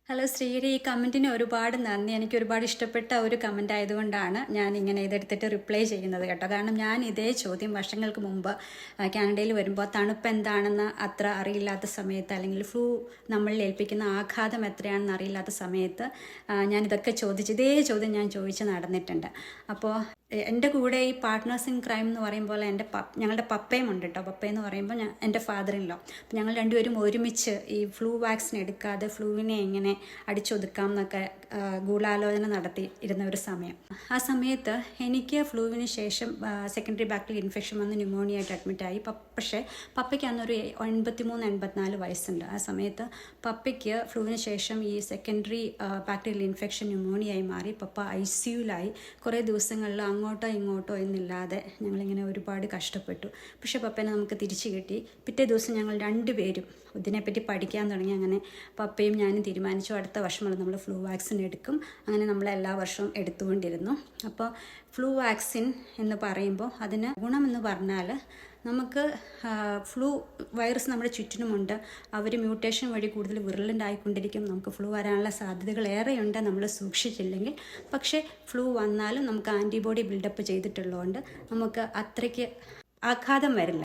Hello ശ്രീയുടെ ഈ കമൻറ്റിന് ഒരുപാട് നന്ദി. എനിക്ക് ഒരുപാട് ഇഷ്ടപ്പെട്ട ഒരു കമൻ്റ് ആയതുകൊണ്ടാണ് ഞാൻ ഇങ്ങനെ ഇതെടുത്തിട്ട് റിപ്ലൈ ചെയ്യുന്നത് കേട്ടോ. കാരണം ഞാൻ ഇതേ ചോദ്യം വർഷങ്ങൾക്ക് മുമ്പ് കാനഡയിൽ വരുമ്പോൾ തണുപ്പ് എന്താണെന്ന് അത്ര അറിയില്ലാത്ത സമയത്ത്, അല്ലെങ്കിൽ ഫ്ലൂ നമ്മളിൽ ഏൽപ്പിക്കുന്ന ആഘാതം എത്രയാണെന്ന് അറിയില്ലാത്ത സമയത്ത് ഞാനിതൊക്കെ ഇതേ ചോദ്യം ഞാൻ ചോദിച്ച് നടന്നിട്ടുണ്ട്. അപ്പോൾ എൻ്റെ കൂടെ ഈ പാർട്ട്നേഴ്സ് ഇൻ ക്രൈം എന്ന് പറയുമ്പോൾ ഞങ്ങളുടെ പപ്പയും ഉണ്ട് കേട്ടോ. പപ്പയെന്ന് പറയുമ്പോൾ എൻ്റെ ഫാദറിൻലോ. അപ്പോൾ ഞങ്ങൾ രണ്ടുപേരും ഒരുമിച്ച് ഈ ഫ്ലൂ വാക്സിൻ എടുക്കാതെ ഫ്ലൂവിനെ എങ്ങനെ അടിച്ചൊതുക്കാം എന്നൊക്കെ ഗൂഢാലോചന നടത്തി ഇരുന്ന ഒരു സമയം. ആ സമയത്ത് എനിക്ക് ഫ്ലൂവിന് ശേഷം സെക്കൻഡറി ബാക്ടീരിയൽ ഇൻഫെക്ഷൻ വന്ന് ന്യൂമോണിയ ആയിട്ട് അഡ്മിറ്റായി. പക്ഷേ പപ്പയ്ക്ക് അന്നൊരു 83-84 വയസ്സുണ്ട്. ആ സമയത്ത് പപ്പയ്ക്ക് ഫ്ലൂവിന് ശേഷം ഈ സെക്കൻഡറി ബാക്ടീരിയൽ ഇൻഫെക്ഷൻ ന്യൂമോണിയായി മാറി. പപ്പ ICUലായി. കുറേ ദിവസങ്ങളിൽ അങ്ങോട്ടോ ഇങ്ങോട്ടോ എന്നില്ലാതെ ഞങ്ങളിങ്ങനെ ഒരുപാട് കഷ്ടപ്പെട്ടു. പക്ഷേ പപ്പേനെ നമുക്ക് തിരിച്ചു കിട്ടി. പിറ്റേ ദിവസം ഞങ്ങൾ രണ്ടുപേരും ഇതിനെപ്പറ്റി പഠിക്കാൻ തുടങ്ങി. അങ്ങനെ പപ്പയും ഞാനും തീരുമാനിച്ചു അടുത്ത വർഷമുള്ള നമ്മൾ ഫ്ലൂ വാക്സിൻ എടുക്കും. അങ്ങനെ നമ്മൾ എല്ലാ വർഷവും എടുത്തുകൊണ്ടിരുന്നു. അപ്പോൾ ഫ്ലൂ വാക്സിൻ എന്ന് പറയുമ്പോൾ അതിന് ഗുണമെന്ന് പറഞ്ഞാൽ നമുക്ക് ഫ്ലൂ വൈറസ് നമ്മുടെ ചുറ്റിനുമുണ്ട്. അവർ മ്യൂട്ടേഷൻ വഴി കൂടുതൽ വിറലൻ്റ് ആയിക്കൊണ്ടിരിക്കും. നമുക്ക് ഫ്ലൂ വരാനുള്ള സാധ്യതകൾ ഏറെയുണ്ട് നമ്മൾ സൂക്ഷിച്ചില്ലെങ്കിൽ. പക്ഷേ ഫ്ലൂ വന്നാലും നമുക്ക് ആൻറ്റിബോഡി ബിൽഡപ്പ് ചെയ്തിട്ടുള്ളതുകൊണ്ട് നമുക്ക് അത്രയ്ക്ക് ആഘാതം വരില്ല.